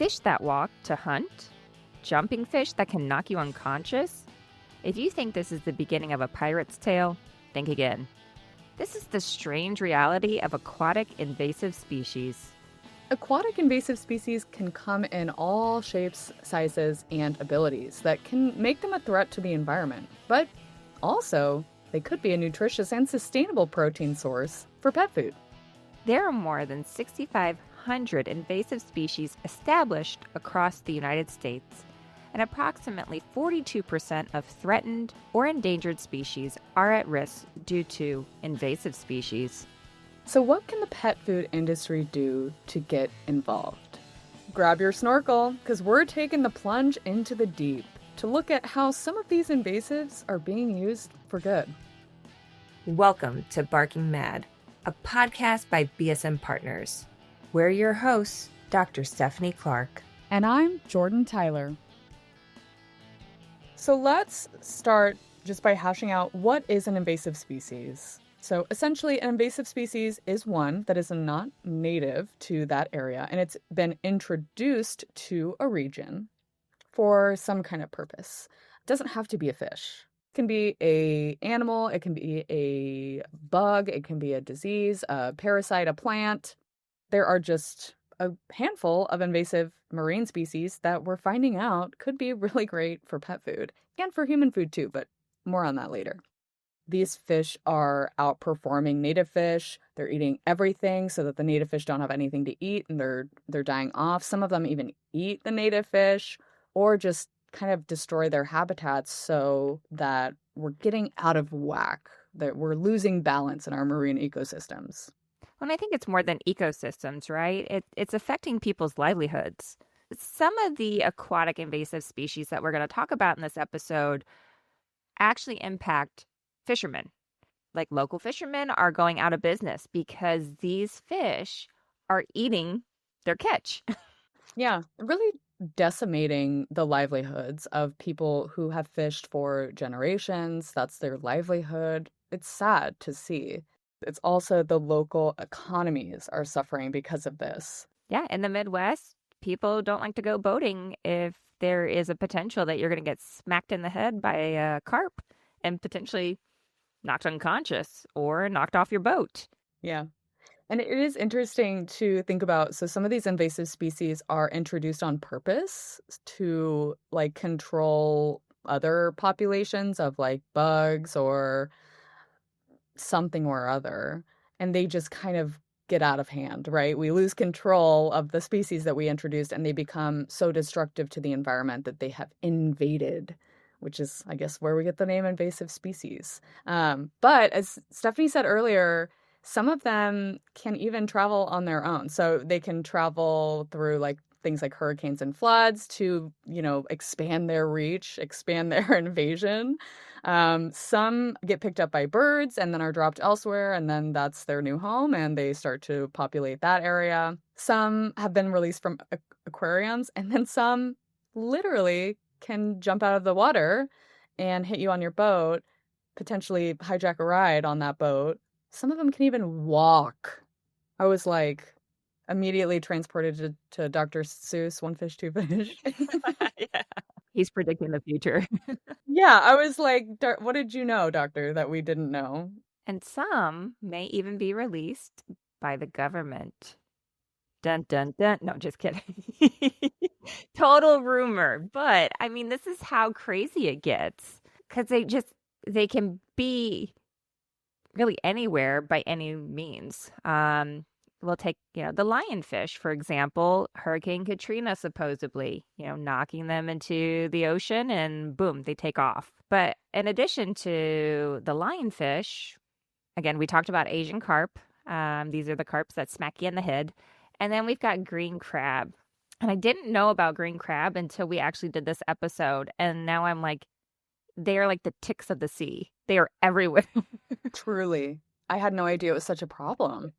fish that walk to hunt, jumping fish that can knock you unconscious. If you think this is the beginning of a pirate's tale, think again. This is the strange reality of aquatic invasive species. Aquatic invasive species can come in all shapes, sizes, and abilities that can make them a threat to the environment. But also, they could be a nutritious and sustainable protein source for pet food. There are more than 6,500 invasive species established across the United States, and approximately 42% of threatened or endangered species are at risk due to invasive species. So what can the pet food industry do to get involved? Grab your snorkel, because we're taking the plunge into the deep to look at how some of these invasives are being used for good. Welcome to Barking Mad, a podcast by BSM Partners. We're your hosts, Dr. Stephanie Clark. And I'm Jordan Tyler. So let's start just by hashing out what is an invasive species. So essentially, an invasive species is one that is not native to that area, and it's been introduced to a region for some kind of purpose. It doesn't have to be a fish. It can be an animal, it can be a bug, it can be a disease, a parasite, a plant. There are just a handful of invasive marine species that we're finding out could be really great for pet food and for human food too, but more on that later. These fish are outperforming native fish. They're eating everything so that the native fish don't have anything to eat and they're dying off. Some of them even eat the native fish or just kind of destroy their habitats so that we're getting out of whack, that we're losing balance in our marine ecosystems. Well, I think it's more than ecosystems, right? It's affecting people's livelihoods. Some of the aquatic invasive species that we're going to talk about in this episode actually impact fishermen. Like local fishermen are going out of business because these fish are eating their catch. Yeah, really decimating the livelihoods of people who have fished for generations. That's their livelihood. It's sad to see. It's also the local economies are suffering because of this. Yeah, in the Midwest, people don't like to go boating if there is a potential that you're going to get smacked in the head by a carp and potentially knocked unconscious or knocked off your boat. Yeah. And it is interesting to think about. So some of these invasive species are introduced on purpose to like control other populations of like bugs or something or other. And they just kind of get out of hand, right? We lose control of the species that we introduced and they become so destructive to the environment that they have invaded, which is, I guess, where we get the name invasive species. But as Stephanie said earlier, some of them can even travel on their own. So they can travel through like things like hurricanes and floods to, expand their reach, expand their invasion. Some get picked up by birds and then are dropped elsewhere, and then that's their new home, and they start to populate that area. Some have been released from aquariums, and then some literally can jump out of the water and hit you on your boat, potentially hijack a ride on that boat. Some of them can even walk. I was like immediately transported to Dr. Seuss, One Fish, Two Fish. Yeah. He's predicting the future. Yeah, I was like, what did you know, doctor, that we didn't know? And some may even be released by the government. Dun, dun, dun. No, just kidding. Total rumor. But, I mean, this is how crazy it gets. Because they can be really anywhere by any means. We'll take, the lionfish, for example. Hurricane Katrina, supposedly, knocking them into the ocean and boom, they take off. But in addition to the lionfish, again, we talked about Asian carp. These are the carps that smack you in the head. And then we've got green crab. And I didn't know about green crab until we actually did this episode. And now I'm like, they are like the ticks of the sea. They are everywhere. Truly. I had no idea it was such a problem.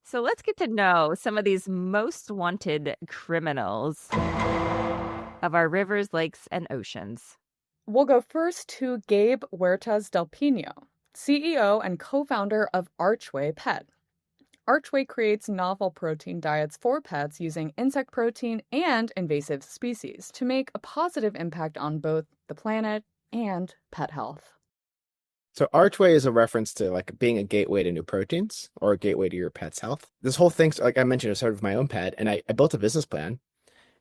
So let's get to know some of these most wanted criminals of our rivers, lakes, and oceans. We'll go first to Gabe Huertas del Pino, CEO and co-founder of Archway Pet. Archway creates novel protein diets for pets using insect protein and invasive species to make a positive impact on both the planet and pet health. So Archway is a reference to like being a gateway to new proteins or a gateway to your pet's health. This whole thing, like I mentioned, I started with my own pet, and I built a business plan.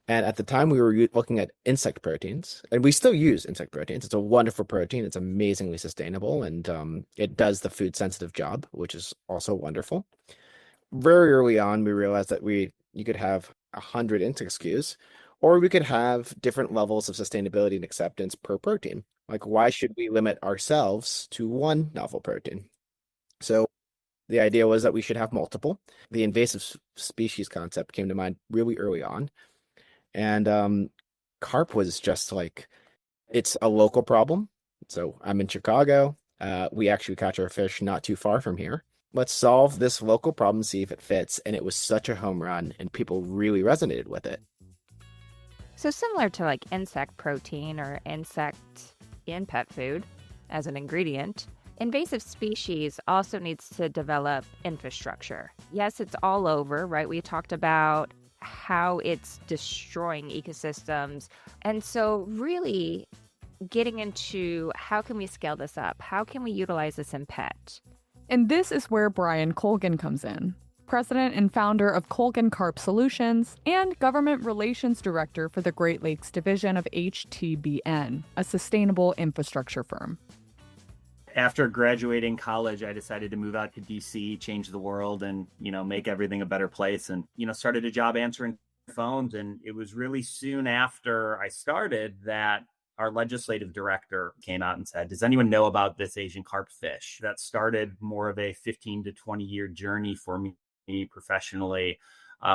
And at the time, we were looking at insect proteins, and we still use insect proteins. It's a wonderful protein. It's amazingly sustainable, and it does the food sensitive job, which is also wonderful. Very early on, we realized that you could have 100 insect SKUs, or we could have different levels of sustainability and acceptance per protein. Like, why should we limit ourselves to one novel protein? So the idea was that we should have multiple. The invasive species concept came to mind really early on. And carp was just like, it's a local problem. So I'm in Chicago. We actually catch our fish not too far from here. Let's solve this local problem, see if it fits. And it was such a home run, and people really resonated with it. So similar to like insect protein or insect in pet food as an ingredient, invasive species also needs to develop infrastructure. Yes, it's all over, right? We talked about how it's destroying ecosystems. And so really getting into how can we scale this up? How can we utilize this in pet? And this is where Brian Colgan comes in, president and founder of Colgan Carp Solutions and government relations director for the Great Lakes division of HTBN, a sustainable infrastructure firm. After graduating college, I decided to move out to DC, change the world, and, make everything a better place. And, started a job answering phones. And it was really soon after I started that our legislative director came out and said, does anyone know about this Asian carp fish? That started more of a 15 to 20-year journey for me professionally,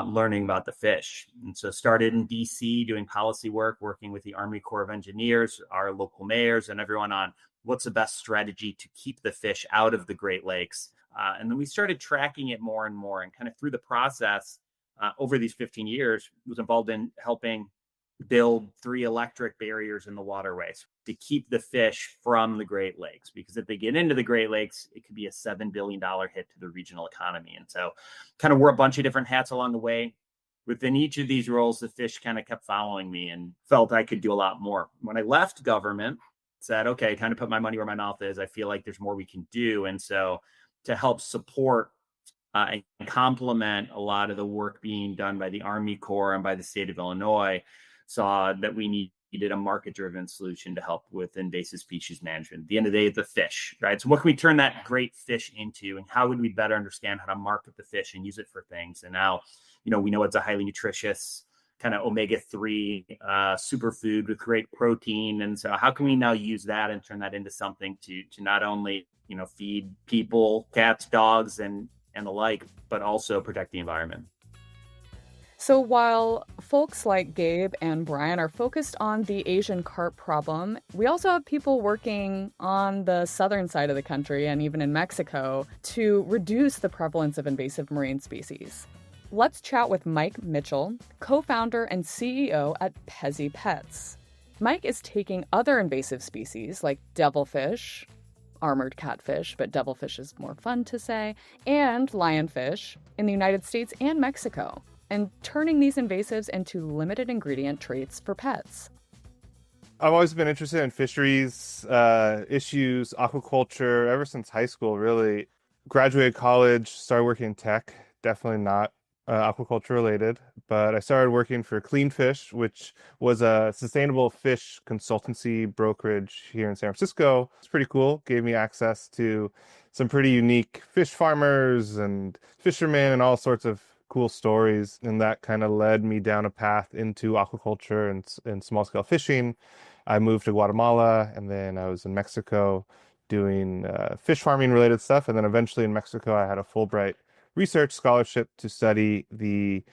learning about the fish. And so started in DC doing policy work, working with the Army Corps of Engineers, our local mayors, and everyone on what's the best strategy to keep the fish out of the Great Lakes. And then we started tracking it more and more. And kind of through the process, over these 15 years, was involved in helping build 3 electric barriers in the waterways to keep the fish from the Great Lakes. Because if they get into the Great Lakes, it could be a $7 billion hit to the regional economy. And so kind of wore a bunch of different hats along the way. Within each of these roles, the fish kind of kept following me and felt I could do a lot more. When I left government, said, okay, kind of put my money where my mouth is. I feel like there's more we can do. And so to help support and complement a lot of the work being done by the Army Corps and by the state of Illinois, saw that we needed a market-driven solution to help with invasive species management. At the end of the day, it's a fish, right? So what can we turn that great fish into, and how would we better understand how to market the fish and use it for things? And now, we know it's a highly nutritious kind of omega-3 superfood with great protein. And so how can we now use that and turn that into something to not only, feed people, cats, dogs, and the like, but also protect the environment? So while folks like Gabe and Brian are focused on the Asian carp problem, we also have people working on the southern side of the country and even in Mexico to reduce the prevalence of invasive marine species. Let's chat with Mike Mitchell, co-founder and CEO at Pezzy Pets. Mike is taking other invasive species like devilfish, armored catfish, but devilfish is more fun to say, and lionfish in the United States and Mexico, and turning these invasives into limited ingredient traits for pets. I've always been interested in fisheries issues, aquaculture, ever since high school, really. Graduated college, started working in tech, definitely not aquaculture related, but I started working for Clean Fish, which was a sustainable fish consultancy brokerage here in San Francisco. It's pretty cool. Gave me access to some pretty unique fish farmers and fishermen and all sorts of cool stories. And that kind of led me down a path into aquaculture and small scale fishing. I moved to Guatemala, and then I was in Mexico doing fish farming related stuff. And then eventually in Mexico, I had a Fulbright research scholarship to study the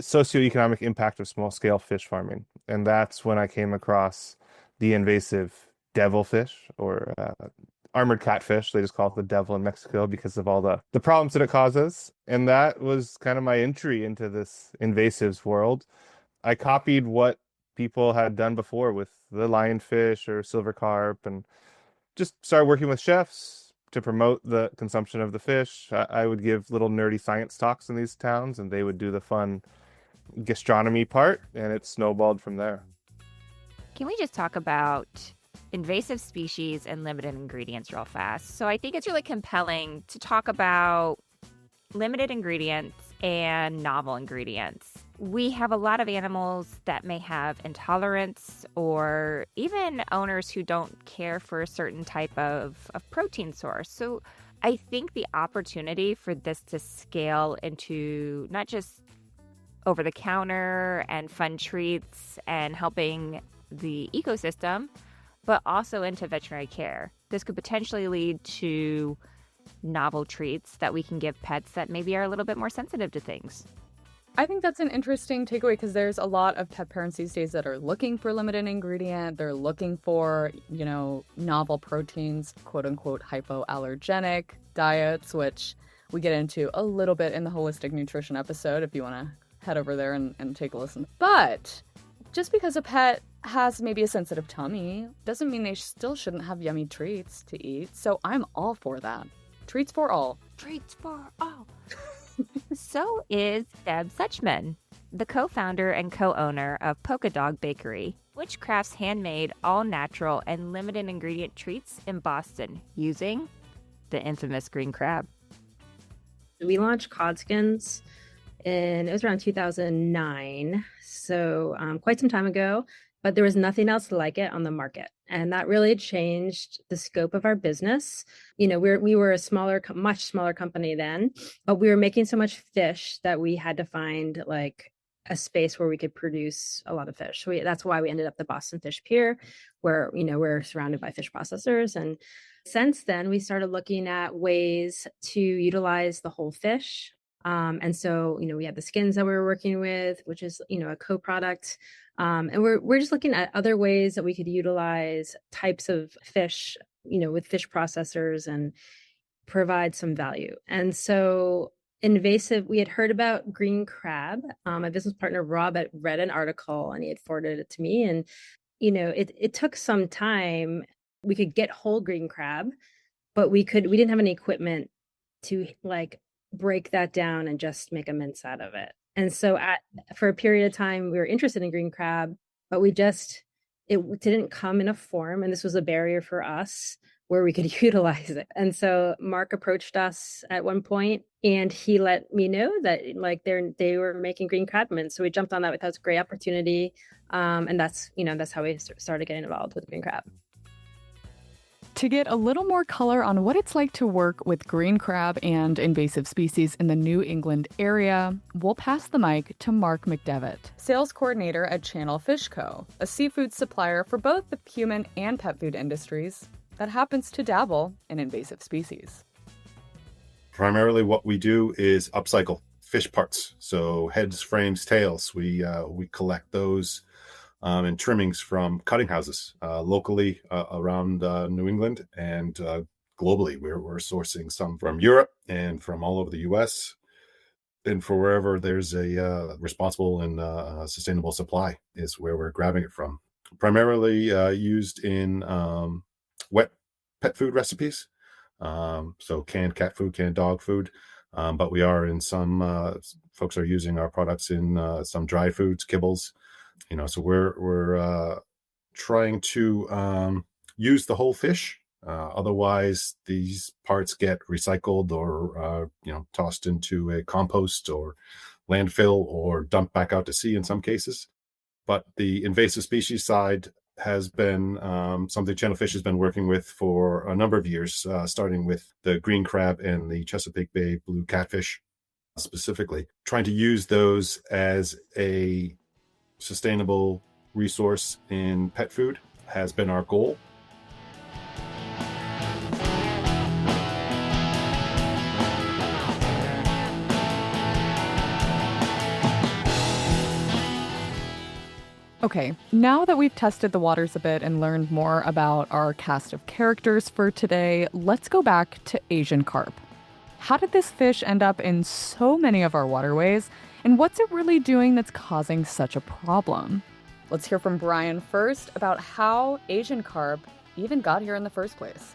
socioeconomic impact of small-scale fish farming. And that's when I came across the invasive devilfish, or armored catfish. They just call it the devil in Mexico because of all the problems that it causes. And that was kind of my entry into this invasives world. I copied what people had done before with the lionfish or silver carp, and just started working with chefs, to promote the consumption of the fish, I would give little nerdy science talks in these towns, and they would do the fun gastronomy part, and it snowballed from there. Can we just talk about invasive species and limited ingredients real fast? So I think it's really compelling to talk about limited ingredients and novel ingredients. We have a lot of animals that may have intolerance or even owners who don't care for a certain type of protein source. So I think the opportunity for this to scale into not just over the counter and fun treats and helping the ecosystem, but also into veterinary care. This could potentially lead to novel treats that we can give pets that maybe are a little bit more sensitive to things. I think that's an interesting takeaway because there's a lot of pet parents these days that are looking for limited ingredient. They're looking for, novel proteins, quote unquote, hypoallergenic diets, which we get into a little bit in the holistic nutrition episode if you want to head over there and take a listen. But just because a pet has maybe a sensitive tummy doesn't mean they still shouldn't have yummy treats to eat. So I'm all for that. Treats for all. Treats for all. So is Deb Suchman, the co-founder and co-owner of Polka Dog Bakery, which crafts handmade, all-natural, and limited ingredient treats in Boston using the infamous green crab. We launched Codskins, and it was around 2009, so quite some time ago, but there was nothing else like it on the market. And that really changed the scope of our business. We were a much smaller company then, but we were making so much fish that we had to find like a space where we could produce a lot of fish. So that's why we ended up the Boston Fish Pier, where, we're surrounded by fish processors. And since then, we started looking at ways to utilize the whole fish. And so, we have the skins that we were working with, which is, a co-product. And we're just looking at other ways that we could utilize types of fish, with fish processors and provide some value. And so Invasive, we had heard about green crab. My business partner, Rob, had read an article and he had forwarded it to me. And, it took some time. We could get whole green crab, but we didn't have any equipment to break that down and just make a mince out of it. And so for a period of time, we were interested in green crab, but it didn't come in a form. And this was a barrier for us where we could utilize it. And so Mark approached us at one point and he let me know that they were making green crab mince. So we jumped on that. That was a great opportunity. And that's how we started getting involved with green crab. To get a little more color on what it's like to work with green crab and invasive species in the New England area, we'll pass the mic to Mark McDevitt, sales coordinator at Channel Fish Co., a seafood supplier for both the human and pet food industries that happens to dabble in invasive species. Primarily what we do is upcycle fish parts. So heads, frames, tails, we collect those and trimmings from cutting houses locally around New England and globally. We're sourcing some from Europe and from all over the U.S. And for wherever there's a responsible and sustainable supply is where we're grabbing it from. Primarily used in wet pet food recipes, so canned cat food, canned dog food. But we are in some folks are using our products in some dry foods, kibbles. So we're trying to use the whole fish. Otherwise, these parts get recycled or tossed into a compost or landfill or dumped back out to sea in some cases. But the invasive species side has been something Channel Fish has been working with for a number of years, starting with the green crab and the Chesapeake Bay blue catfish specifically, trying to use those as a sustainable resource in pet food has been our goal. Okay, now that we've tested the waters a bit and learned more about our cast of characters for today, let's go back to Asian carp. How did this fish end up in so many of our waterways? And what's it really doing that's causing such a problem? Let's hear from Brian first about how Asian carp even got here in the first place.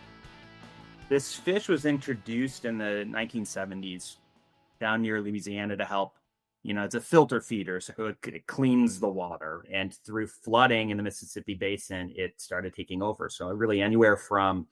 This fish was introduced in the 1970s down near Louisiana to help. It's a filter feeder, so it cleans the water. And through flooding in the Mississippi Basin, it started taking over. So really anywhere from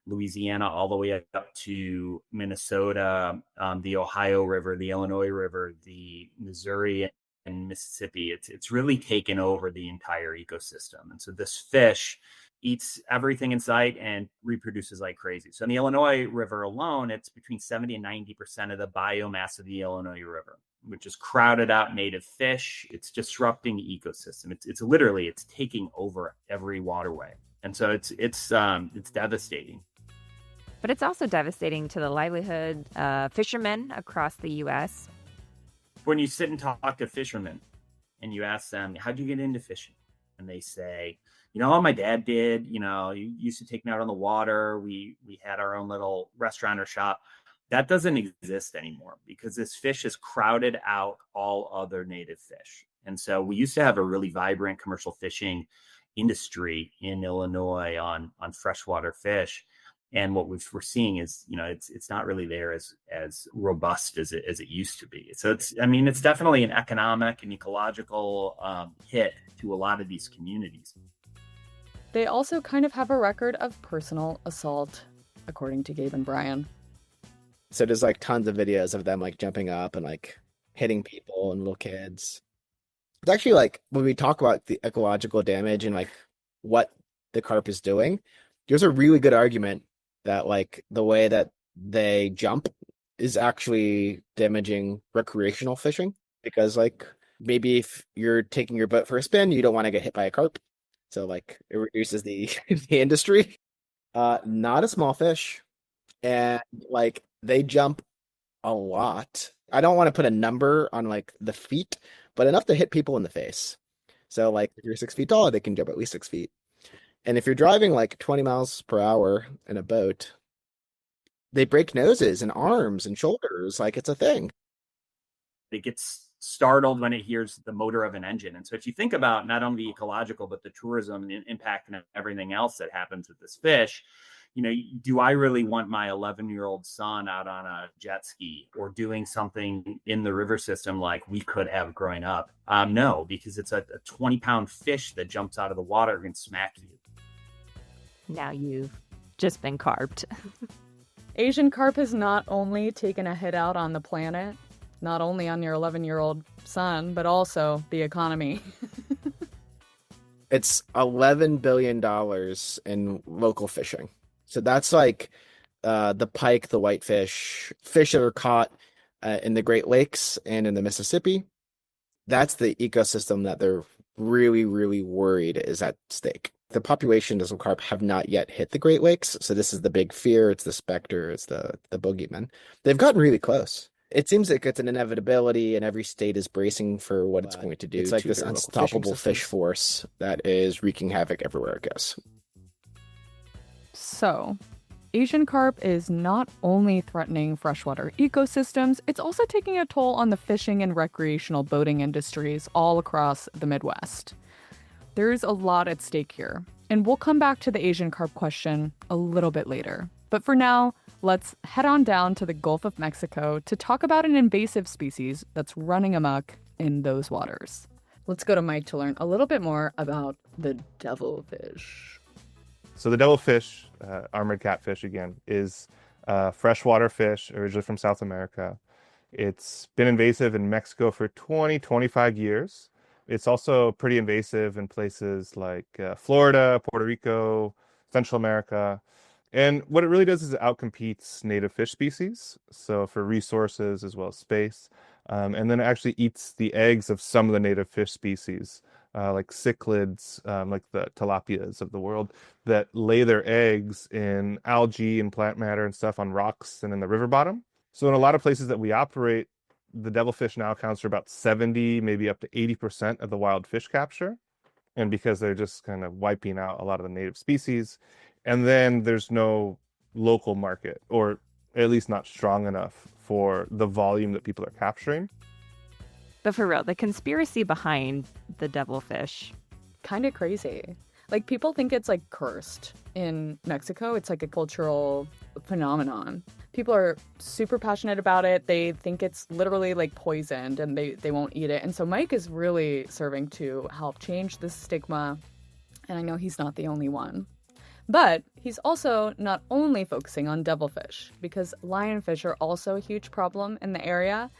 Louisiana all the way up to Minnesota, the Ohio River, the Illinois River, the Missouri and Mississippi, it's really taken over the entire ecosystem. And so this fish eats everything in sight and reproduces like crazy. So in the Illinois River alone, it's between 70 and 90% of the biomass of the Illinois River, which is crowded out native fish. It's disrupting the ecosystem. It's literally taking over every waterway. And so it's devastating. But it's also devastating to the livelihood of fishermen across the U.S. When you sit and talk to fishermen and you ask them, how'd you get into fishing? And they say, my dad did, he used to take me out on the water. We had our own little restaurant or shop. That doesn't exist anymore because this fish has crowded out all other native fish. And so we used to have a really vibrant commercial fishing industry in Illinois on freshwater fish. And what we're seeing is, it's not really there as robust as it used to be. So it's definitely an economic and ecological hit to a lot of these communities. They also kind of have a record of personal assault, according to Gabe and Brian. So there's like tons of videos of them like jumping up and like hitting people and little kids. It's actually like when we talk about the ecological damage and like what the carp is doing, there's a really good argument that like the way that they jump is actually damaging recreational fishing, because like maybe if you're taking your boat for a spin, you don't want to get hit by a carp. So like it reduces the the industry. Not a small fish. And like they jump a lot. I don't want to put a number on like the feet, but enough to hit people in the face. So like if you're 6 feet tall, they can jump at least 6 feet. And if you're driving like 20 miles per hour in a boat, they break noses and arms and shoulders. Like it's a thing. It gets startled when it hears the motor of an engine. And so if you think about not only the ecological, but the tourism and the impact and everything else that happens with this fish, do I really want my 11-year-old son out on a jet ski or doing something in the river system like we could have growing up? No, because it's a 20-pound fish that jumps out of the water and smacks you. Now you've just been carped. Asian carp has not only taken a hit out on the planet, not only on your 11-year-old son, but also the economy. It's $11 billion in local fishing. So that's like the pike, the whitefish, fish that are caught in the Great Lakes and in the Mississippi. That's the ecosystem that they're really, really worried is at stake. The populations of carp have not yet hit the Great Lakes. So this is the big fear. It's the specter. It's the boogeyman. They've gotten really close. It seems like it's an inevitability and every state is bracing for what it's going to do. It's like this unstoppable fish force that is wreaking havoc everywhere it goes. So, Asian carp is not only threatening freshwater ecosystems, it's also taking a toll on the fishing and recreational boating industries all across the Midwest. There's a lot at stake here, and we'll come back to the Asian carp question a little bit later. But for now, let's head on down to the Gulf of Mexico to talk about an invasive species that's running amok in those waters. Let's go to Mike to learn a little bit more about the devilfish. So the devilfish, armored catfish again, is a freshwater fish originally from South America. It's been invasive in Mexico for 25 years. It's also pretty invasive in places like Florida, Puerto Rico, Central America. And what it really does is it outcompetes native fish species, so for resources as well as space. And then it actually eats the eggs of some of the native fish species, like cichlids, like the tilapias of the world, that lay their eggs in algae and plant matter and stuff on rocks and in the river bottom. So in a lot of places that we operate, the devilfish now accounts for about 70, maybe up to 80% of the wild fish capture. And because they're just kind of wiping out a lot of the native species. And then there's no local market, or at least not strong enough for the volume that people are capturing. But for real, the conspiracy behind the devilfish. Kind of crazy. Like, people think it's like cursed in Mexico. It's like a cultural phenomenon. People are super passionate about it. They think it's literally like poisoned and they won't eat it. And so Mike is really serving to help change this stigma. And I know he's not the only one. But he's also not only focusing on devilfish, because lionfish are also a huge problem in the area.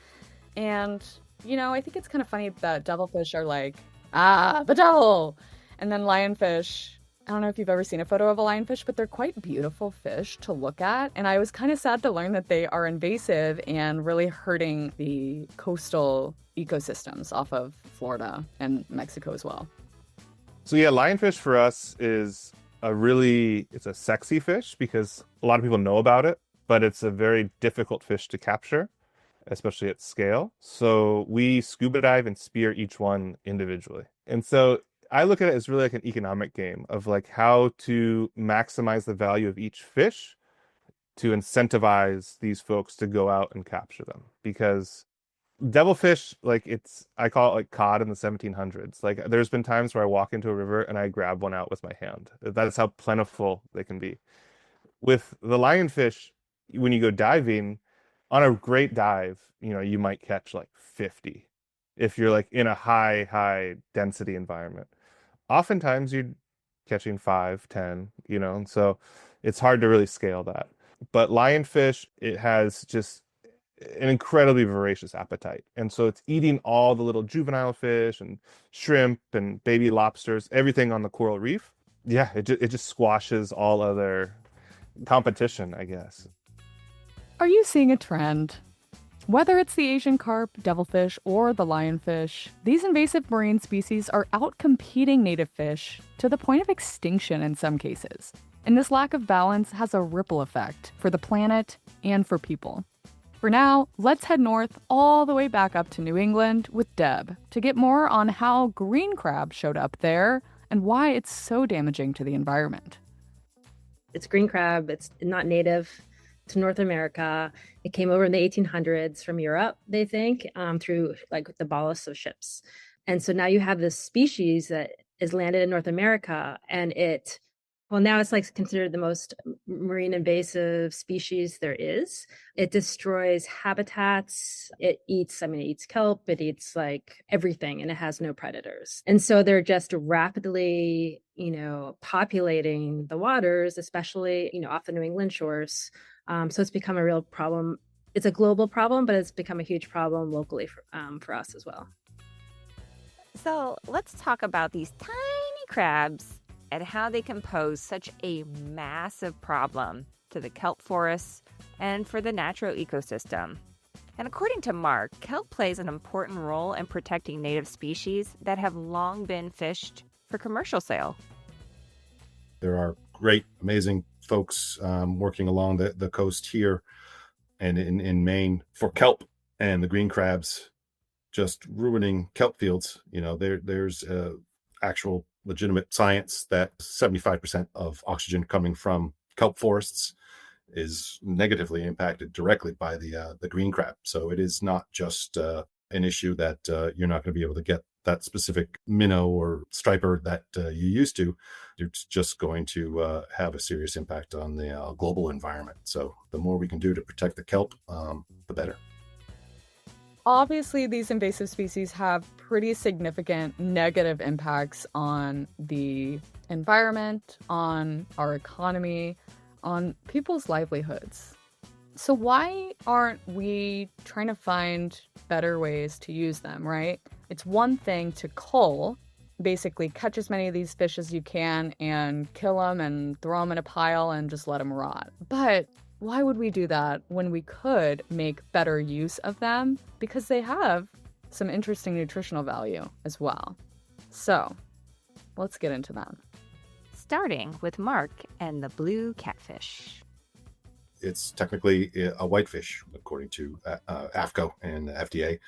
And, you know, I think it's kind of funny that devilfish are like, the devil! And then lionfish, I don't know if you've ever seen a photo of a lionfish, but they're quite beautiful fish to look at. And I was kind of sad to learn that they are invasive and really hurting the coastal ecosystems off of Florida and Mexico as well. So yeah, lionfish for us is it's a sexy fish because a lot of people know about it, but it's a very difficult fish to capture, especially at scale. So we scuba dive and spear each one individually. And so I look at it as really like an economic game of like how to maximize the value of each fish to incentivize these folks to go out and capture them. Because devilfish, I call it like cod in the 1700s. Like there's been times where I walk into a river and I grab one out with my hand. That's how plentiful they can be. With the lionfish, when you go diving, on a great dive, you know, you might catch like 50 if you're like in a high density environment. Oftentimes you're catching 5, 10, you know, and so it's hard to really scale that. But lionfish, it has just an incredibly voracious appetite. And so it's eating all the little juvenile fish and shrimp and baby lobsters, everything on the coral reef. Yeah, it just squashes all other competition, I guess. Are you seeing a trend? Whether it's the Asian carp, devilfish, or the lionfish, these invasive marine species are outcompeting native fish to the point of extinction in some cases. And this lack of balance has a ripple effect for the planet and for people. For now, let's head north all the way back up to New England with Deb to get more on how green crab showed up there and why it's so damaging to the environment. It's green crab. It's not native to North America. It came over in the 1800s from Europe, they think, through like the ballast of ships. And so now you have this species that is landed in North America, and now it's like considered the most marine invasive species there is. It destroys habitats. It eats kelp. It eats like everything, and it has no predators. And so they're just rapidly, populating the waters, especially, off the New England shores. So it's become a real problem. It's a global problem, but it's become a huge problem locally for us as well. So let's talk about these tiny crabs and how they can pose such a massive problem to the kelp forests and for the natural ecosystem. And according to Mark, kelp plays an important role in protecting native species that have long been fished for commercial sale. There are great, amazing folks working along the coast here and in Maine for kelp and the green crabs, just ruining kelp fields. There's actual legitimate science that 75% of oxygen coming from kelp forests is negatively impacted directly by the green crab. So it is not just an issue that you're not going to be able to get that specific minnow or striper that you used to. It's just going to have a serious impact on the global environment. So the more we can do to protect the kelp, the better. Obviously, these invasive species have pretty significant negative impacts on the environment, on our economy, on people's livelihoods. So why aren't we trying to find better ways to use them, right? It's one thing to cull, basically catch as many of these fish as you can and kill them and throw them in a pile and just let them rot. But why would we do that when we could make better use of them? Because they have some interesting nutritional value as well. So let's get into them. Starting with Mark and the blue catfish. It's technically a whitefish, according to AFCO and the FDA.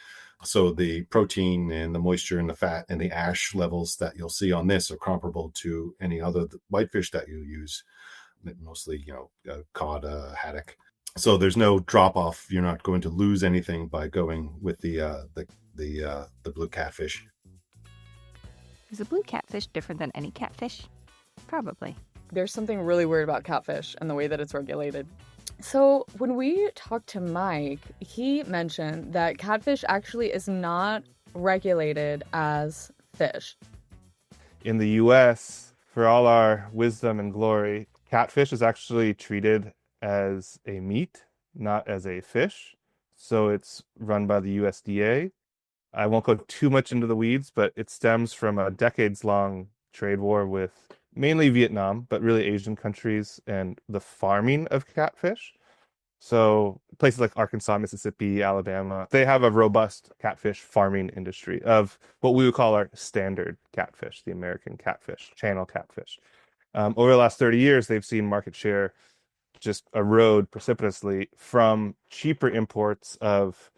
So the protein and the moisture and the fat and the ash levels that you'll see on this are comparable to any other whitefish that you use. Mostly, cod, haddock. So there's no drop off. You're not going to lose anything by going with the blue catfish. Is a blue catfish different than any catfish? Probably. There's something really weird about catfish and the way that it's regulated. So when we talked to Mike, he mentioned that catfish actually is not regulated as fish. In the US, for all our wisdom and glory, catfish is actually treated as a meat, not as a fish. So it's run by the USDA. I won't go too much into the weeds, but it stems from a decades-long trade war with mainly Vietnam, but really Asian countries and the farming of catfish. So places like Arkansas, Mississippi, Alabama, they have a robust catfish farming industry of what we would call our standard catfish, the American catfish, channel catfish. Over the last 30 years, they've seen market share just erode precipitously from cheaper imports of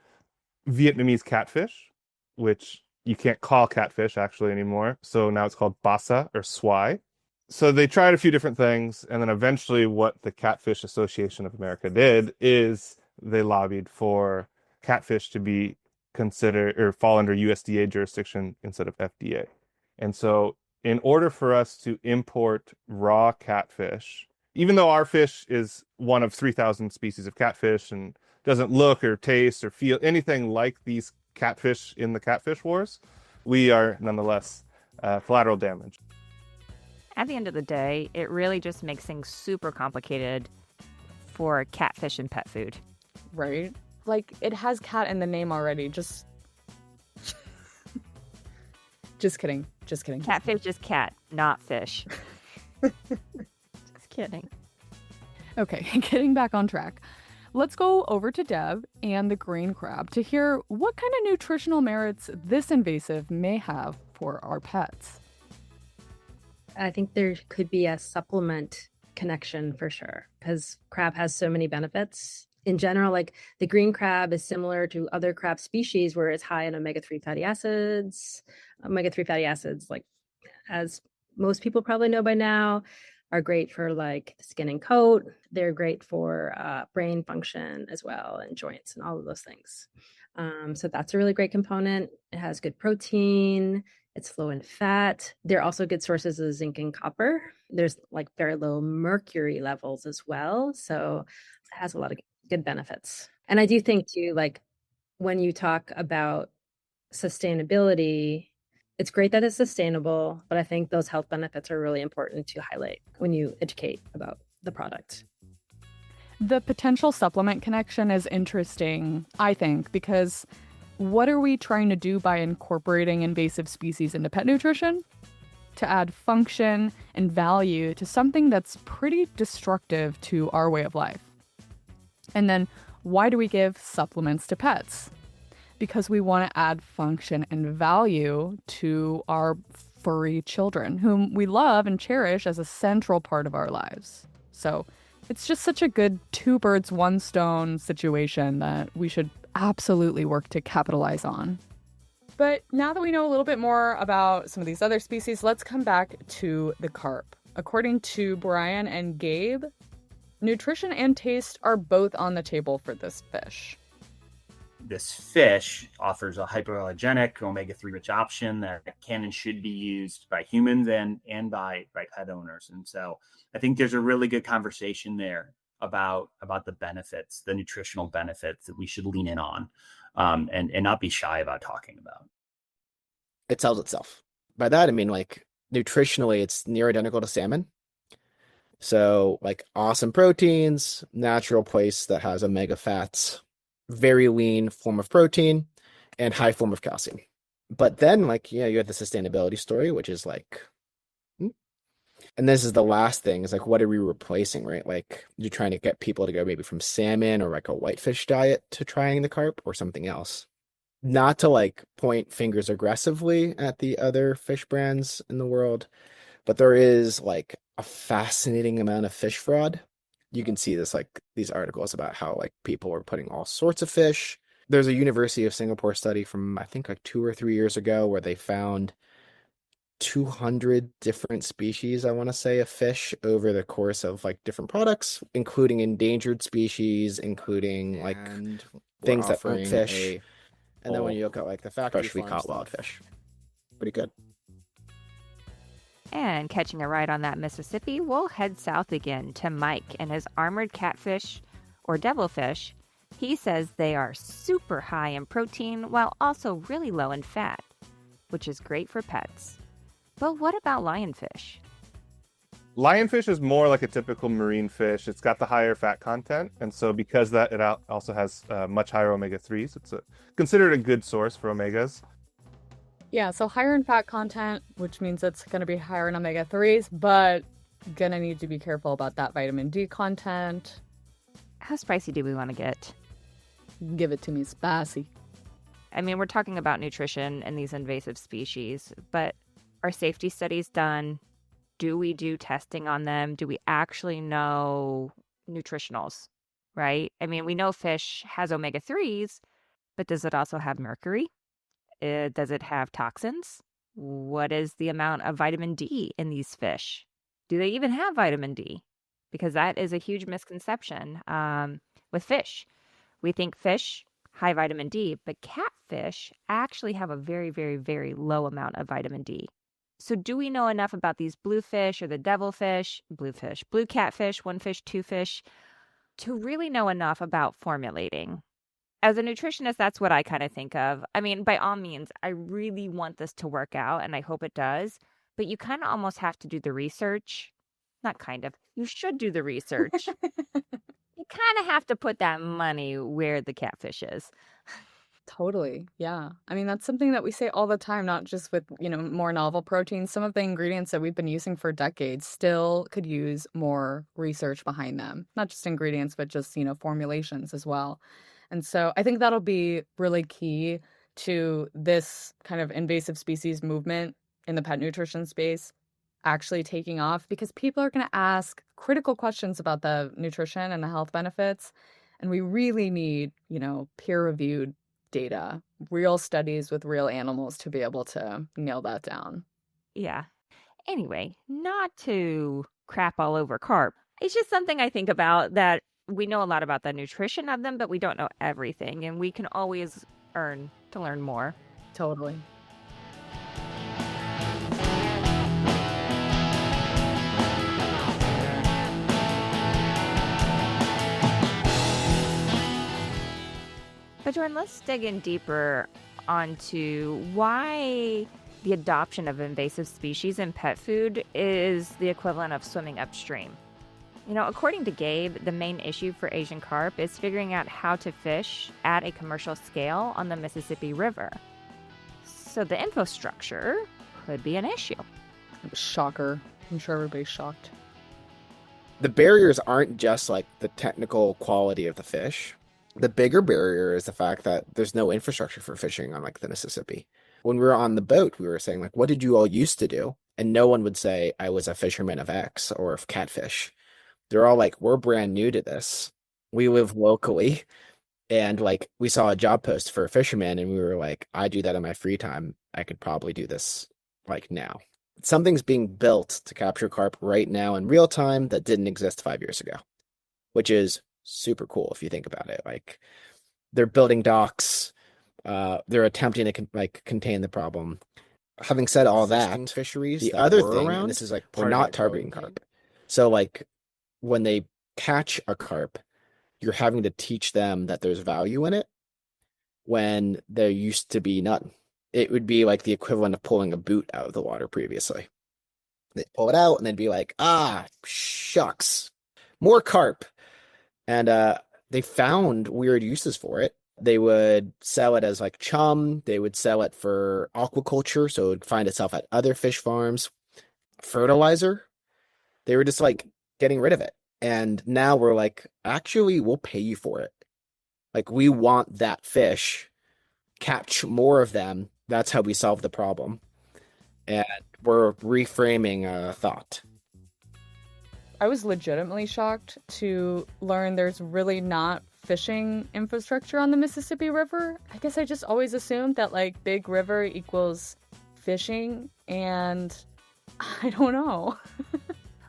Vietnamese catfish, which you can't call catfish actually anymore. So now it's called basa or swai. So they tried a few different things, and then eventually what the Catfish Association of America did is they lobbied for catfish to be considered or fall under USDA jurisdiction instead of FDA. And so in order for us to import raw catfish, even though our fish is one of 3,000 species of catfish and doesn't look or taste or feel anything like these catfish in the catfish wars, we are nonetheless collateral damage. At the end of the day, it really just makes things super complicated for catfish and pet food. Right? Like, it has cat in the name already. Just kidding. Just kidding. Catfish is cat, not fish. Just kidding. Okay, getting back on track. Let's go over to Deb and the green crab to hear what kind of nutritional merits this invasive may have for our pets. I think there could be a supplement connection for sure, because crab has so many benefits. In general, like the green crab is similar to other crab species where it's high in omega-3 fatty acids. Omega-3 fatty acids, like as most people probably know by now, are great for like the skin and coat. They're great for brain function as well, and joints and all of those things. So that's a really great component. It has good protein. It's low in fat. They're also good sources of zinc and copper. There's like very low mercury levels as well. So it has a lot of good benefits. And I do think too, like when you talk about sustainability, it's great that it's sustainable, but I think those health benefits are really important to highlight when you educate about the product. The potential supplement connection is interesting, I think, because what are we trying to do by incorporating invasive species into pet nutrition? To add function and value to something that's pretty destructive to our way of life. And then why do we give supplements to pets? Because we want to add function and value to our furry children, whom we love and cherish as a central part of our lives. So it's just such a good two birds, one stone situation that we should absolutely work to capitalize on. But now that we know a little bit more about some of these other species, let's come back to the carp. According to Brian and Gabe, nutrition and taste are both on the table for this fish. This fish offers a hypoallergenic omega-3 rich option that can and should be used by humans and by pet owners. And so I think there's a really good conversation there about the benefits, the nutritional benefits that we should lean in on, and not be shy about talking about. It sells itself. By that, I mean, like, nutritionally, it's near identical to salmon. So, like, awesome proteins, natural place that has omega fats, very lean form of protein, and high form of calcium. But then, like, yeah, you have the sustainability story, which is like, and this is the last thing, is like, what are we replacing, right? Like, you're trying to get people to go maybe from salmon or like a whitefish diet to trying the carp or something else. Not to like point fingers aggressively at the other fish brands in the world, but there is like a fascinating amount of fish fraud. You can see this, like these articles about how like people are putting all sorts of fish. There's a University of Singapore study from I think like 2 or 3 years ago where they found 200 different species, I want to say, of fish over the course of like different products, including endangered species, including like things that aren't fish. And then when you look at like the factory freshly caught wild fish, pretty good. And catching a ride on that Mississippi, we'll head south again to Mike and his armored catfish or devilfish, he says they are super high in protein while also really low in fat, which is great for pets. But what about lionfish? Lionfish is more like a typical marine fish. It's got the higher fat content, and so because that, it also has much higher omega-3s. It's considered a good source for omegas. Yeah, so higher in fat content, which means it's going to be higher in omega-3s, but gonna need to be careful about that vitamin D content. How spicy do we want to get? Give it to me spicy. I mean, we're talking about nutrition in these invasive species, but are safety studies done? Do we do testing on them? Do we actually know nutritionals, right? I mean, we know fish has omega-3s, but does it also have mercury? Does it have toxins? What is the amount of vitamin D in these fish? Do they even have vitamin D? Because that is a huge misconception with fish. We think fish, high vitamin D, but catfish actually have a very, very, very low amount of vitamin D. So do we know enough about these bluefish or the devilfish, blue catfish, one fish, two fish, to really know enough about formulating? As a nutritionist, that's what I kind of think of. I mean, by all means, I really want this to work out, and I hope it does. But you kind of almost have to do the research. Not kind of. You should do the research. You kind of have to put that money where the catfish is. Totally. Yeah. I mean, that's something that we say all the time, not just with, more novel proteins. Some of the ingredients that we've been using for decades still could use more research behind them. Not just ingredients, but just, formulations as well. And so I think that'll be really key to this kind of invasive species movement in the pet nutrition space actually taking off, because people are going to ask critical questions about the nutrition and the health benefits. And we really need, peer-reviewed data, real studies with real animals to be able to nail that down. Yeah. Anyway, not to crap all over carp. It's just something I think about, that we know a lot about the nutrition of them, but we don't know everything. And we can always learn more. Totally. But Jordan, let's dig in deeper onto why the adoption of invasive species in pet food is the equivalent of swimming upstream. According to Gabe, the main issue for Asian carp is figuring out how to fish at a commercial scale on the Mississippi River. So the infrastructure could be an issue. Shocker. I'm sure everybody's shocked. The barriers aren't just like the technical quality of the fish. The bigger barrier is the fact that there's no infrastructure for fishing on like the Mississippi. When we were on the boat, we were saying like, what did you all used to do? And no one would say I was a fisherman of X or of catfish. They're all like, we're brand new to this. We live locally. And like, we saw a job post for a fisherman and we were like, I do that in my free time. I could probably do this like now. Something's being built to capture carp right now in real time that didn't exist 5 years ago, which is super cool if you think about it. Like, they're building docks, they're attempting to contain the problem. Having said all that, fisheries, the other thing, and this is like, we're not targeting carp. So like, when they catch a carp, you're having to teach them that there's value in it when there used to be none. It would be like the equivalent of pulling a boot out of the water previously. They pull it out and then be like, shucks, more carp. And they found weird uses for it. They would sell it as like chum. They would sell it for aquaculture, so it would find itself at other fish farms. Fertilizer. They were just like getting rid of it. And now we're like, actually, we'll pay you for it. Like, we want that fish. Catch more of them. That's how we solve the problem. And we're reframing a thought. I was legitimately shocked to learn there's really not fishing infrastructure on the Mississippi River. I guess I just always assumed that like big river equals fishing, and I don't know.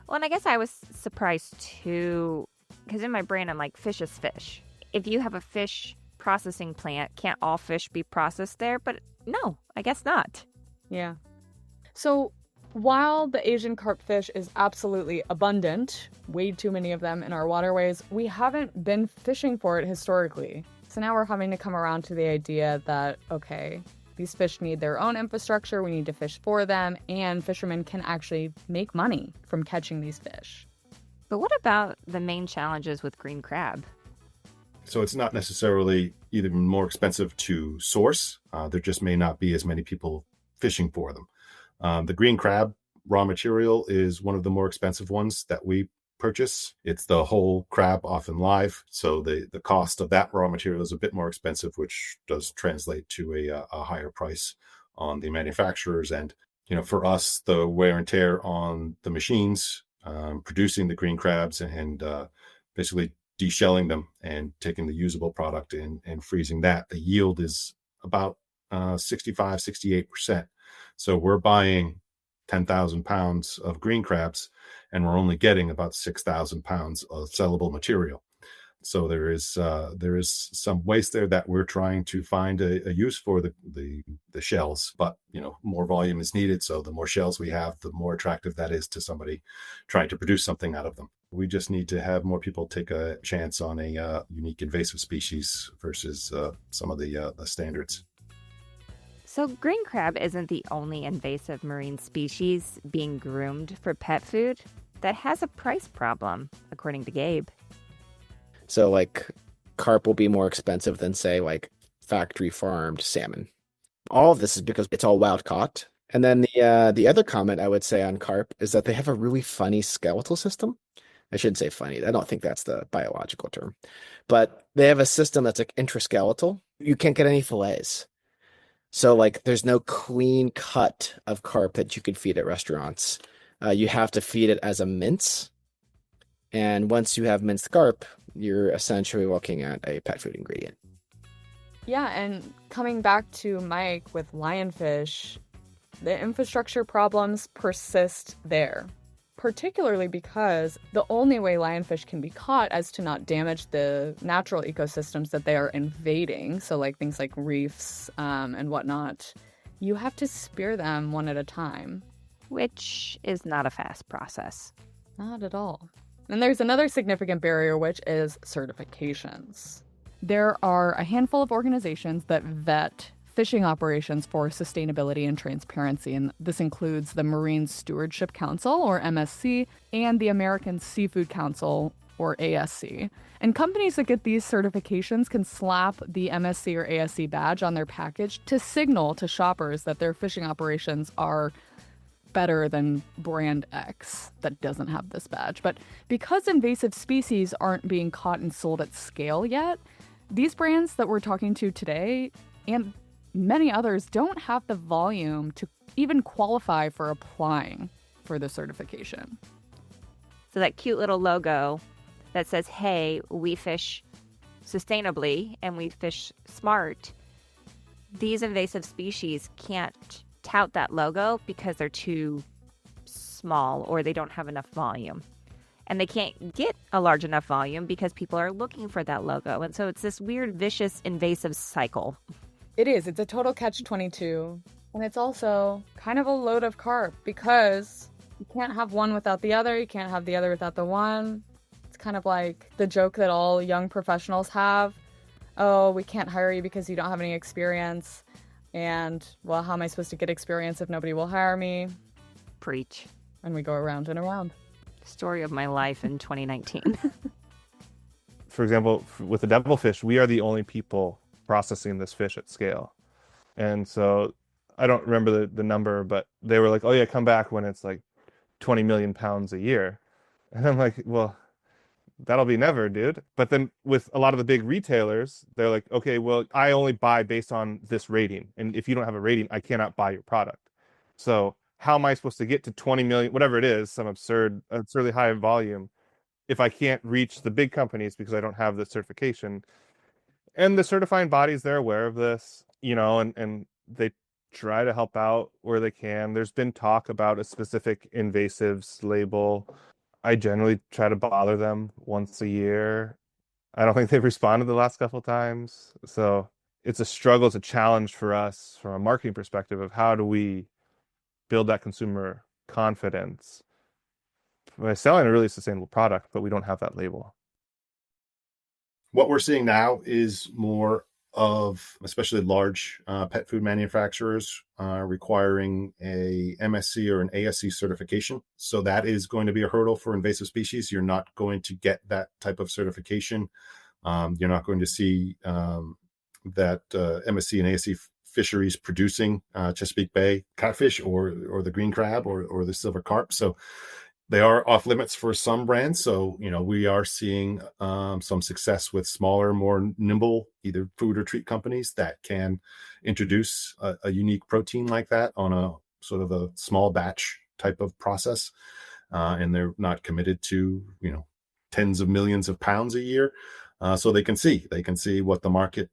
Well, and I guess I was surprised too, because in my brain I'm like, fish is fish. If you have a fish processing plant, can't all fish be processed there? But no, I guess not. Yeah. So While the Asian carp fish is absolutely abundant, way too many of them in our waterways, we haven't been fishing for it historically. So now we're having to come around to the idea that, okay, these fish need their own infrastructure, we need to fish for them, and fishermen can actually make money from catching these fish. But what about the main challenges with green crab? So it's not necessarily either more expensive to source. There just may not be as many people fishing for them. The green crab raw material is one of the more expensive ones that we purchase. It's the whole crab, often live. So the cost of that raw material is a bit more expensive, which does translate to a higher price on the manufacturer's end. For us, the wear and tear on the machines producing the green crabs and basically deshelling them and taking the usable product and freezing that, the yield is about 65, 68%. So we're buying 10,000 pounds of green crabs and we're only getting about 6,000 pounds of sellable material. So there is some waste there that we're trying to find a use for the shells, but more volume is needed. So the more shells we have, the more attractive that is to somebody trying to produce something out of them. We just need to have more people take a chance on a unique invasive species versus some of the standards. So green crab isn't the only invasive marine species being groomed for pet food that has a price problem, according to Gabe. So like carp will be more expensive than say like factory farmed salmon. All of this is because it's all wild caught. And then the other comment I would say on carp is that they have a really funny skeletal system. I shouldn't say funny. I don't think that's the biological term. But they have a system that's like intraskeletal. You can't get any fillets. So like there's no clean cut of carp that you could feed at restaurants. You have to feed it as a mince. And once you have minced carp, you're essentially looking at a pet food ingredient. Yeah, and coming back to Mike with lionfish, the infrastructure problems persist there, particularly because the only way lionfish can be caught is to not damage the natural ecosystems that they are invading, so like things like reefs and whatnot. You have to spear them one at a time. Which is not a fast process. Not at all. And there's another significant barrier, which is certifications. There are a handful of organizations that vet fishing operations for sustainability and transparency, and this includes the Marine Stewardship Council, or MSC, and the American Seafood Council, or ASC. And companies that get these certifications can slap the MSC or ASC badge on their package to signal to shoppers that their fishing operations are better than brand X that doesn't have this badge. But because invasive species aren't being caught and sold at scale yet, these brands that we're talking to today and many others don't have the volume to even qualify for applying for the certification. So that cute little logo that says, hey, we fish sustainably and we fish smart, these invasive species can't tout that logo because they're too small or they don't have enough volume. And they can't get a large enough volume because people are looking for that logo. And so it's this weird, vicious, invasive cycle. It is. It's a total catch-22. And it's also kind of a load of carp because you can't have one without the other. You can't have the other without the one. It's kind of like the joke that all young professionals have. Oh, we can't hire you because you don't have any experience. And, well, how am I supposed to get experience if nobody will hire me? Preach. And we go around and around. Story of my life in 2019. For example, with the devilfish, we are the only people processing this fish at scale. And so I don't remember the number, but they were like, oh yeah, come back when it's like 20 million pounds a year. And I'm like, well, that'll be never, dude. But then with a lot of the big retailers, they're like, okay, well, I only buy based on this rating. And if you don't have a rating, I cannot buy your product. So how am I supposed to get to 20 million, whatever it is, some absurdly high volume, if I can't reach the big companies because I don't have the certification? And the certifying bodies, they're aware of this, and they try to help out where they can. There's been talk about a specific invasives label. I generally try to bother them once a year. I don't think they've responded the last couple of times. So it's a challenge for us from a marketing perspective of how do we build that consumer confidence by selling a really sustainable product, but we don't have that label. What we're seeing now is more of, especially large pet food manufacturers, requiring a MSC or an ASC certification. So that is going to be a hurdle for invasive species. You're not going to get that type of certification. You're not going to see that MSC and ASC fisheries producing Chesapeake Bay catfish or the green crab or the silver carp. So they are off limits for some brands. So, we are seeing some success with smaller, more nimble, either food or treat companies that can introduce a unique protein like that on a sort of a small batch type of process. And they're not committed to, tens of millions of pounds a year. So they can see what the market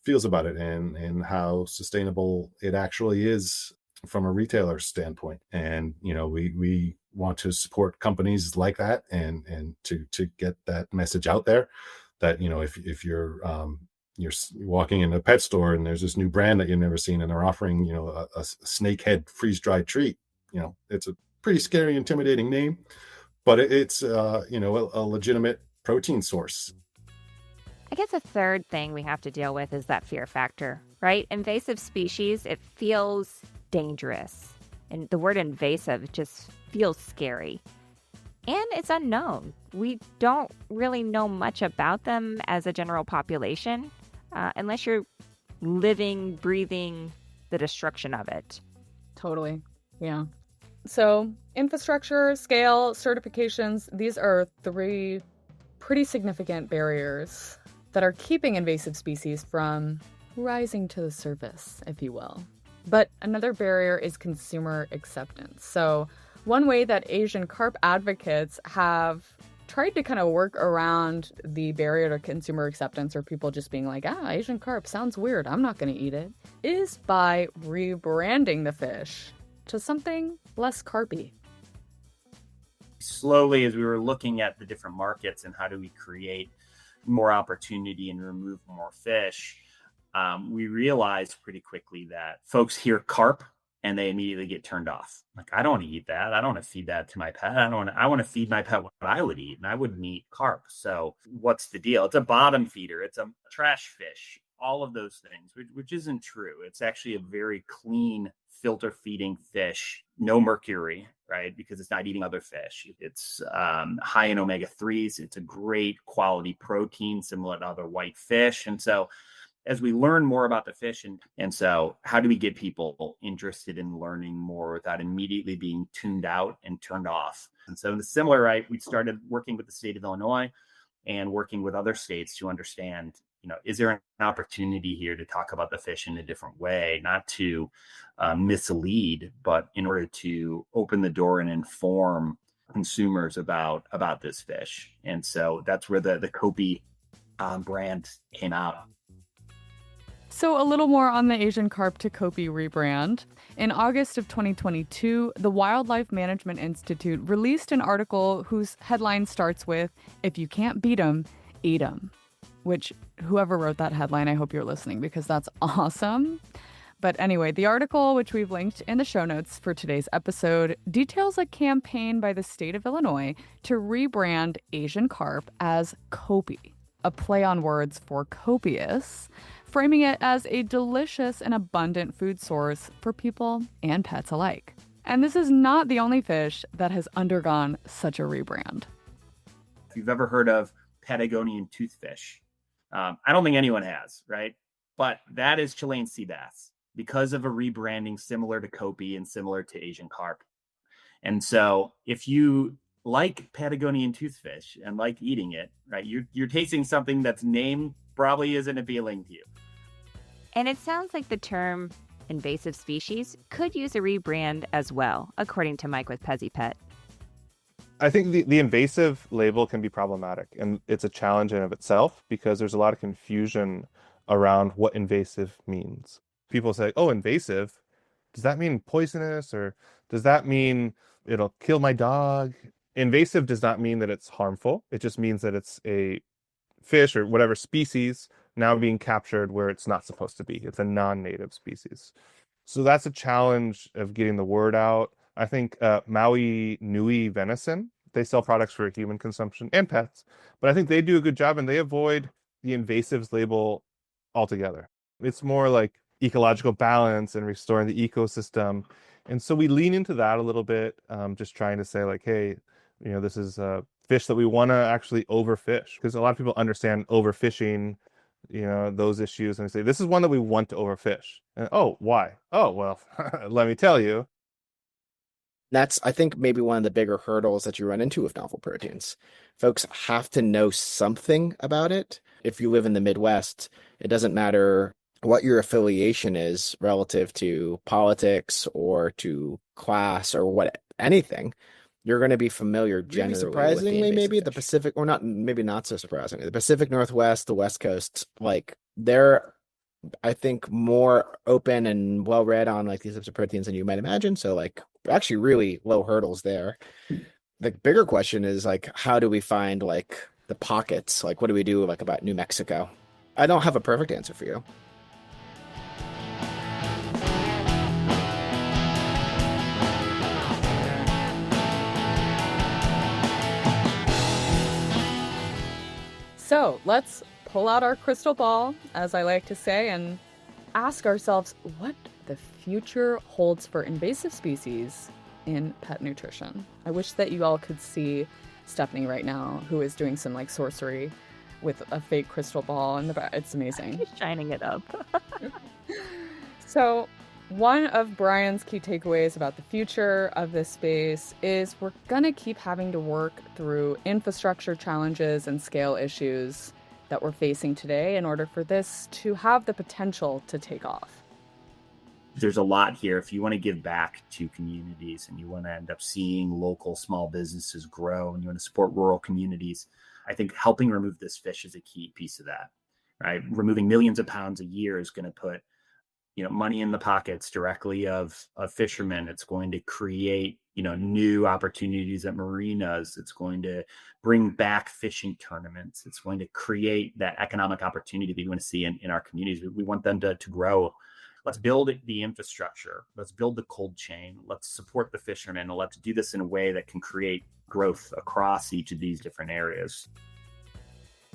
feels about it and how sustainable it actually is from a retailer standpoint. And, we want to support companies like that and to get that message out there that, if you're walking in a pet store and there's this new brand that you've never seen and they're offering, a snakehead freeze-dried treat, it's a pretty scary, intimidating name, but it's, a legitimate protein source. I guess a third thing we have to deal with is that fear factor, right? Invasive species, it feels dangerous. And the word invasive just feels scary. And it's unknown. We don't really know much about them as a general population, unless you're living, breathing the destruction of it. Totally. Yeah. So infrastructure, scale, certifications, these are three pretty significant barriers that are keeping invasive species from rising to the surface, if you will. But another barrier is consumer acceptance. So one way that Asian carp advocates have tried to kind of work around the barrier to consumer acceptance, or people just being like, Asian carp sounds weird, I'm not going to eat it, is by rebranding the fish to something less carpy. Slowly, as we were looking at the different markets and how do we create more opportunity and remove more fish, we realized pretty quickly that folks hear carp and they immediately get turned off. Like, I don't want to eat that. I don't want to feed that to my pet. I want to feed my pet what I would eat, and I wouldn't eat carp. So what's the deal? It's a bottom feeder. It's a trash fish. All of those things, which isn't true. It's actually a very clean filter feeding fish, no mercury, right? Because it's not eating other fish. It's high in omega-3s. It's a great quality protein, similar to other white fish. And so as we learn more about the fish, and so how do we get people interested in learning more without immediately being tuned out and turned off? And so in the similar, right, we started working with the state of Illinois and working with other states to understand, is there an opportunity here to talk about the fish in a different way, not to mislead, but in order to open the door and inform consumers about this fish. And so that's where the Copious brand came out. So a little more on the Asian carp to Copious rebrand. In August of 2022, the Wildlife Management Institute released an article whose headline starts with, "If you can't beat 'em, eat 'em." Which, whoever wrote that headline, I hope you're listening because that's awesome. But anyway, the article, which we've linked in the show notes for today's episode, details a campaign by the state of Illinois to rebrand Asian carp as Copious, a play on words for copious, framing it as a delicious and abundant food source for people and pets alike. And this is not the only fish that has undergone such a rebrand. If you've ever heard of Patagonian toothfish, I don't think anyone has, right? But that is Chilean sea bass because of a rebranding similar to Copious and similar to Asian carp. And so if you like Patagonian toothfish and like eating it, right, you're tasting something that's name probably isn't appealing to you. And it sounds like the term invasive species could use a rebrand as well, according to Mike with Pezzy Pet. I think the invasive label can be problematic, and it's a challenge in of itself because there's a lot of confusion around what invasive means. People say, oh, invasive, does that mean poisonous, or does that mean it'll kill my dog? Invasive does not mean that it's harmful. It just means that it's a fish or whatever species now being captured where it's not supposed to be. It's a non-native species. So that's a challenge of getting the word out. I think Maui Nui Venison, they sell products for human consumption and pets, but I think they do a good job and they avoid the invasives label altogether. It's more like ecological balance and restoring the ecosystem. And so we lean into that a little bit, just trying to say like, hey, this is a fish that we want to actually overfish, because a lot of people understand overfishing, those issues, and they say, this is one that we want to overfish. And, oh, why? Oh, well, let me tell you. That's, I think, maybe one of the bigger hurdles that you run into with novel proteins. Folks have to know something about it. If you live in the Midwest, it doesn't matter what your affiliation is relative to politics or to class or what anything. You're going to be familiar generally. Really surprisingly, maybe the Pacific, or not, maybe not so surprisingly, the Pacific Northwest, the West Coast, like they're, I think, more open and well read on like these types of proteins than you might imagine. So like actually really low hurdles there. The bigger question is like, how do we find like the pockets? Like, what do we do like about New Mexico? I don't have a perfect answer for you. So let's pull out our crystal ball, as I like to say, and ask ourselves what the future holds for invasive species in pet nutrition. I wish that you all could see Stephanie right now, who is doing some like sorcery with a fake crystal ball in the back. It's amazing. She's shining it up. So one of Brian's key takeaways about the future of this space is we're going to keep having to work through infrastructure challenges and scale issues that we're facing today in order for this to have the potential to take off. There's a lot here. If you want to give back to communities and you want to end up seeing local small businesses grow and you want to support rural communities, I think helping remove this fish is a key piece of that, right? Removing millions of pounds a year is going to put money in the pockets directly of fishermen. It's going to create, new opportunities at marinas. It's going to bring back fishing tournaments. It's going to create that economic opportunity that you want to see in our communities. We want them to grow. Let's build the infrastructure. Let's build the cold chain. Let's support the fishermen. And let's do this in a way that can create growth across each of these different areas.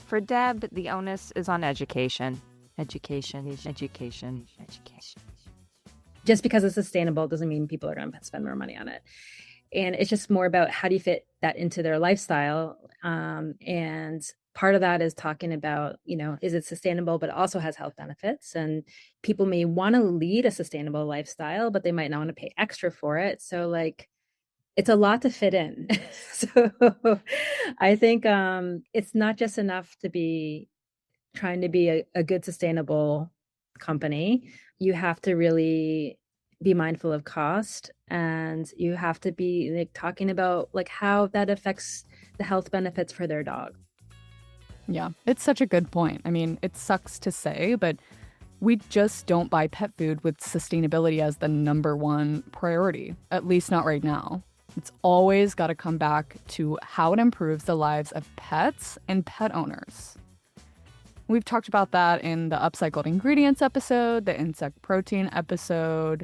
For Deb, the onus is on education. Education. Just because it's sustainable doesn't mean people are going to spend more money on it. And it's just more about how do you fit that into their lifestyle. And part of that is talking about, is it sustainable, but it also has health benefits. And people may want to lead a sustainable lifestyle, but they might not want to pay extra for it. So like, it's a lot to fit in. So I think it's not just enough to be trying to be a good sustainable company. You have to really be mindful of cost, and you have to be like talking about like how that affects the health benefits for their dog. Yeah, it's such a good point. I mean, it sucks to say, but we just don't buy pet food with sustainability as the number one priority, at least not right now. It's always got to come back to how it improves the lives of pets and pet owners. We've talked about that in the upcycled ingredients episode, the insect protein episode.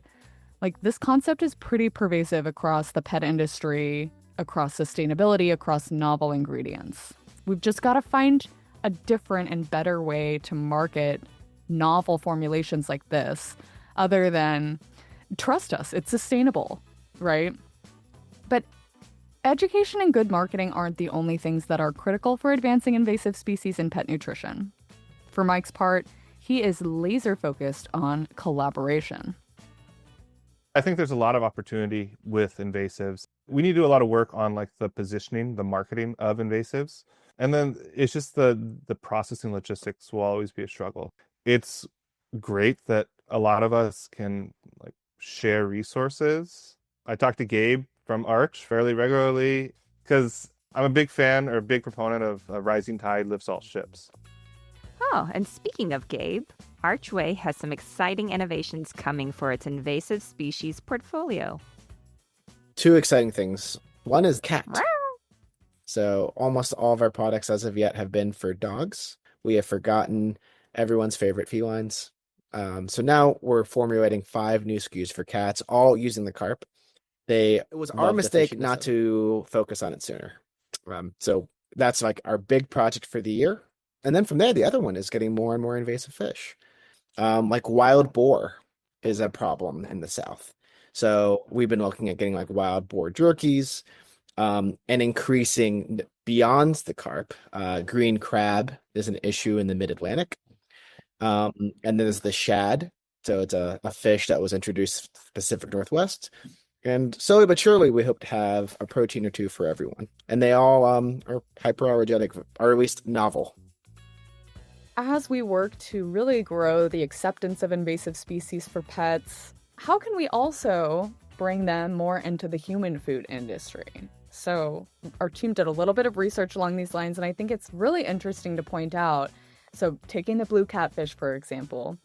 Like, this concept is pretty pervasive across the pet industry, across sustainability, across novel ingredients. We've just got to find a different and better way to market novel formulations like this, other than trust us, it's sustainable, right? But education and good marketing aren't the only things that are critical for advancing invasive species in pet nutrition. For Mike's part, he is laser focused on collaboration. I think there's a lot of opportunity with invasives. We need to do a lot of work on like the positioning, the marketing of invasives. And then it's just the processing logistics will always be a struggle. It's great that a lot of us can like share resources. I talk to Gabe from Arch fairly regularly because I'm a big fan or a big proponent of rising tide lifts all ships. Oh, and speaking of Gabe, Archway has some exciting innovations coming for its invasive species portfolio. Two exciting things. One is cat. Wow. So almost all of our products as of yet have been for dogs. We have forgotten everyone's favorite felines. So now we're formulating 5 new SKUs for cats, all using the Carp. It was our Love the mistake fishiness not of it. to focus on it sooner. So that's like our big project for the year. And then from there, the other one is getting more and more invasive fish. Like wild boar is a problem in the South. So we've been looking at getting like wild boar jerkies, and increasing beyond the carp. Green crab is an issue in the mid-Atlantic. And then there's the shad. So it's a fish that was introduced to the Pacific Northwest. And slowly but surely, we hope to have a protein or two for everyone. And they all are hyperallergenic, or at least novel. As we work to really grow the acceptance of invasive species for pets, how can we also bring them more into the human food industry? So our team did a little bit of research along these lines, and I think it's really interesting to point out. So taking the blue catfish, for example,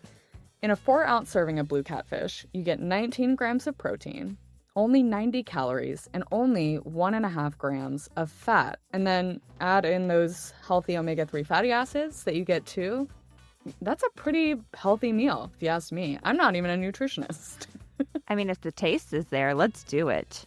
in a 4-ounce serving of blue catfish, you get 19 grams of protein, only 90 calories, and only 1.5 grams of fat. And then add in those healthy omega-3 fatty acids that you get too. That's a pretty healthy meal, if you ask me. I'm not even a nutritionist. I mean, if the taste is there, let's do it.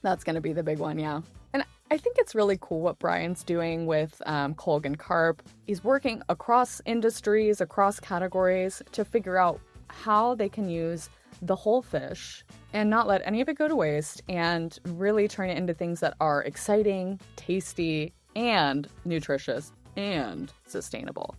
That's going to be the big one, yeah. And I think it's really cool what Brian's doing with Colgan Carp. He's working across industries, across categories to figure out how they can use the whole fish and not let any of it go to waste and really turn it into things that are exciting, tasty, and nutritious and sustainable.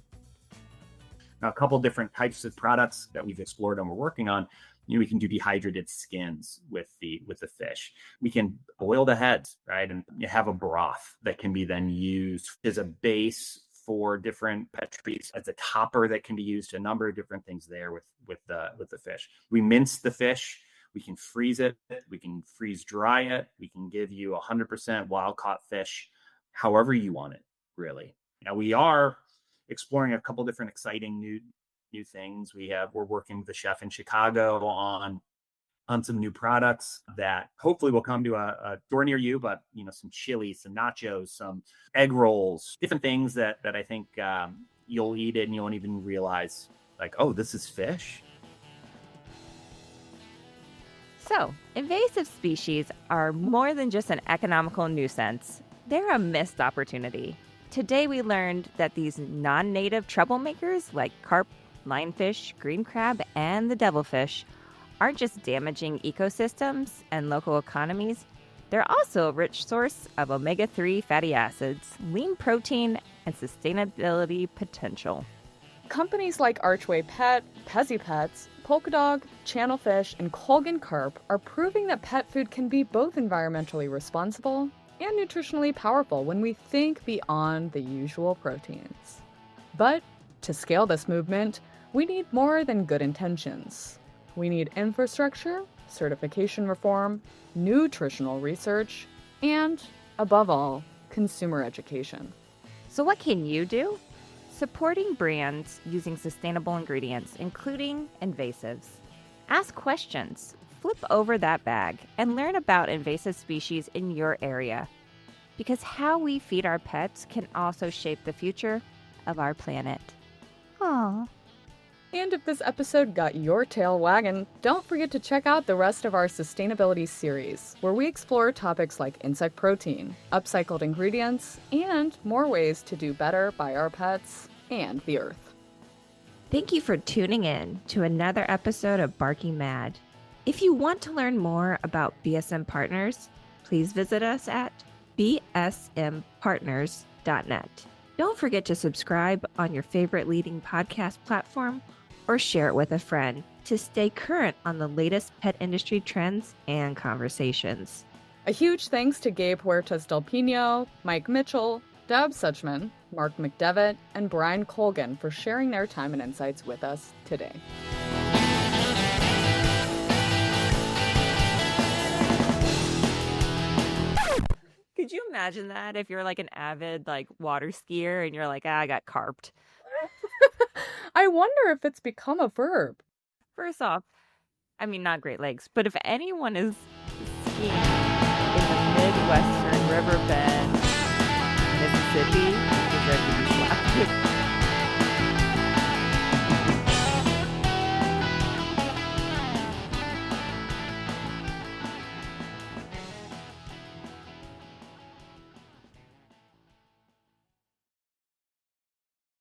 Now, a couple different types of products that we've explored and we're working on. We can do dehydrated skins with the fish. We can boil the heads, right, and you have a broth that can be then used as a base for different pet treats, as a topper that can be used to a number of different things there with the fish. We mince the fish. We can freeze it. We can freeze dry it. We can give you 100% wild caught fish, however you want it, really. Now we are exploring a couple different exciting new things. We're working with a chef in Chicago on some new products that hopefully will come to a store near you, but some chili, some nachos, some egg rolls, different things that I think you'll eat it and you won't even realize, like, oh, this is fish. So, invasive species are more than just an economical nuisance. They're a missed opportunity. Today we learned that these non-native troublemakers like carp, lionfish, green crab, and the devilfish aren't just damaging ecosystems and local economies, they're also a rich source of omega-3 fatty acids, lean protein, and sustainability potential. Companies like Archway Pet, Pezzy Pets, Polka Dog, Channelfish, and Colgan Carp are proving that pet food can be both environmentally responsible and nutritionally powerful when we think beyond the usual proteins. But to scale this movement, we need more than good intentions. We need infrastructure, certification reform, nutritional research, and, above all, consumer education. So what can you do? Supporting brands using sustainable ingredients, including invasives. Ask questions, flip over that bag, and learn about invasive species in your area. Because how we feed our pets can also shape the future of our planet. Aww. And if this episode got your tail wagging, don't forget to check out the rest of our sustainability series, where we explore topics like insect protein, upcycled ingredients, and more ways to do better by our pets and the earth. Thank you for tuning in to another episode of Barking Mad. If you want to learn more about BSM Partners, please visit us at bsmpartners.net. Don't forget to subscribe on your favorite leading podcast platform or share it with a friend to stay current on the latest pet industry trends and conversations. A huge thanks to Gabe Huertas Del Pino, Mike Mitchell, Deb Suchman, Mark McDevitt, and Brian Colgan for sharing their time and insights with us today. Could you imagine that if you're like an avid water skier and you're like, I got carped? I wonder if it's become a verb. First off, I mean, not Great Lakes, but if anyone is skiing in the Midwestern riverbed, Mississippi, deserve to be slapped.